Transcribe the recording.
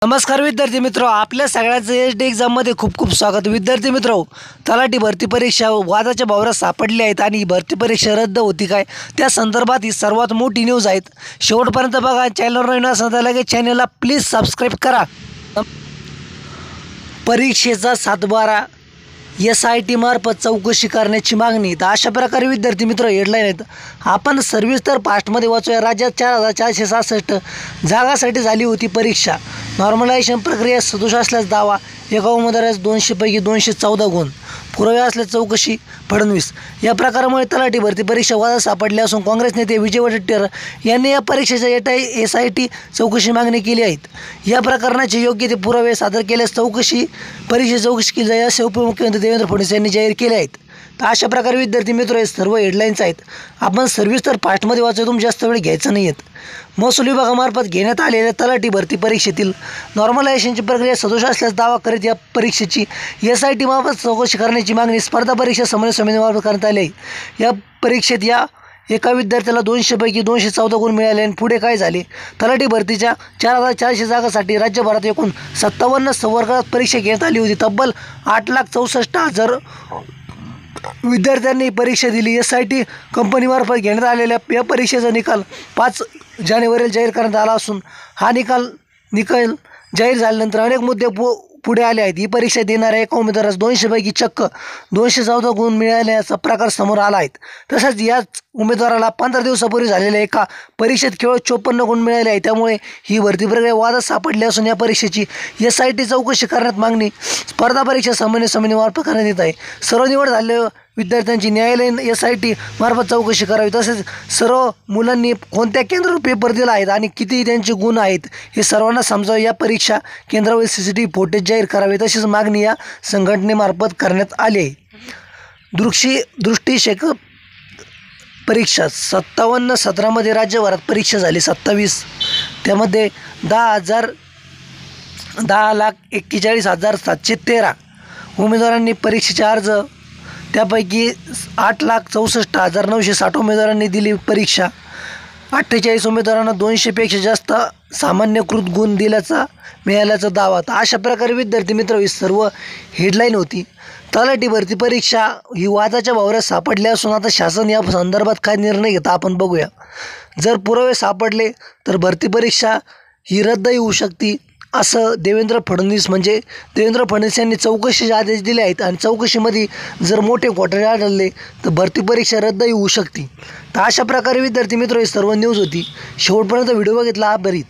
नमस्कार विद्यार्थी मित्रो, आपल्या सगळ्यांचं एचडी एक्झाममध्ये खूप खूप स्वागत। विद्यार्थी मित्रो, तलाठी भरती परीक्षा वादाच्या भोवऱ्यात सापडली आहेत आणि भरती परीक्षा रद्द होती काय त्या संदर्भात ही सर्वात मोठी न्यूज आहेत। शेवटपर्यंत बघा। चॅनलवर नवीन असाल तर लगेच चॅनलला प्लीज सबस्क्राईब करा। परीक्षेचा सातबारा SIT मार्फत चौकशी करण्याची मागणी। तर अशा प्रकारे विद्यार्थी मित्र हेडलाईन आहेत। आपण सविस्तर पास्टमध्ये वाचूया। राज्यात 4466 जागांसाठी झाली होती परीक्षा। नॉर्मलायझेशन प्रक्रिया सदोष असल्यास दावा, एका उमेदवारास 200 पैकी 214 गुण, पुरावे असल्यास चौकशी फडणवीस। या प्रकारामुळे तलाठी भरती परीक्षा वादात सापडली असून काँग्रेस नेते विजय वडेट्टीवार यांनी या परीक्षेच्या SIT चौकशी मागणी केली आहे। या प्रकरणाचे योग्य ते पुरावे सादर केल्यास परीक्षा चौकशी केली जाईल असे उपमुख्यमंत्री देवेंद्र फडणवीस यांनी जाहीर केले आहेत। तर अशा प्रकारे विद्यार्थी मित्र हे सर्व हेडलाईन्स आहेत। आपण सविस्तर पास्टमध्ये वाचूया, तुम्ही जास्त वेळ घ्यायचा नाही आहेत। महसूल विभागामार्फत घेण्यात आलेल्या तलाठी भरती परीक्षेतील नॉर्मलायझेशनची प्रक्रिया सदोष असल्यास दावा करीत या परीक्षेची SIT मार्फत चौकशी करण्याची मागणी स्पर्धा परीक्षा समन्वय समितीमार्फत करण्यात आली आहे। या परीक्षेत एका विद्यार्थ्याला 200 पैकी 214 गुण मिळाले आणि पुढे काय झाले? तलाठी भरतीच्या 4400 जागांसाठी राज्यभरात एकूण 57 संवर्गात परीक्षा घेण्यात आली होती। तब्बल 8,64,000 विद्यार्थ्यांनी परीक्षा दिली। SIT कंपनीमार्फत घेण्यात आलेल्या या परीक्षेचा निकाल 5 जानेवारीला जाहीर करण्यात आला असून हा निकाल जाहीर झाल्यानंतर अनेक मुद्दे पुढे आले आहेत। ही परीक्षा देणाऱ्या एका उमेदवारास 200 पैकी चक्क 214 गुण मिळाल्याचा प्रकार समोर आला आहे। तसंच याच उमेदवाराला 15 दिवसापूर्वी झालेल्या एका परीक्षेत केवळ 54 गुण मिळाले आहेत। त्यामुळे ही भरती प्रक्रिया वादात सापडली असून या परीक्षेची SIT चौकशी करण्यात मागणी स्पर्धा परीक्षा समन्वय समितीमार्फत करण्यात येत आहे। सर्व निवड झालेल्या विद्यार्थ्यांची न्यायालयीन SIT मार्फत चौकशी करावी, तसेच सर्व मुलांनी कोणत्या केंद्रावर पेपर दिला आहेत आणि किती त्यांचे गुण आहेत हे सर्वांना समजावे। या परीक्षा केंद्रावर CCTV फुटेज जाहीर करावे, तसेच मागणी या संघटनेमार्फत करण्यात आली आहे। दृष्टिक्षेप परीक्षा 57 सत्रामध्ये राज्यभरात परीक्षा झाली 27, त्यामध्ये 10,41,713 उमेदवारांनी परीक्षेचे अर्ज, त्यापैकी 8,64,960 उमेदवारांनी दिली परीक्षा। 48 उमेदवारांना 200पेक्षा जास्त सामान्यकृत गुण मिळाल्याचा दावा। तर अशा प्रकारे विद्यार्थी मित्र ही सर्व हेडलाईन होती। तलाठी भरती परीक्षा ही वादाच्या भोवऱ्यात सापडली असून आता शासन या संदर्भात काय निर्णय घेता आपण बघूया। जर पुरावे सापडले तर भरती परीक्षा ही रद्दही होऊ शकते असं देवेंद्र फडणवीस यांनी चौकशीचे आदेश दिले आहेत आणि चौकशीमध्ये जर मोठे घोटाळे आढळले तर भरती परीक्षा रद्दही होऊ शकते। तर अशा प्रकारे विद्यार्थी मित्र ही सर्व न्यूज होती। शेवटपर्यंत व्हिडिओ बघितला आभारी।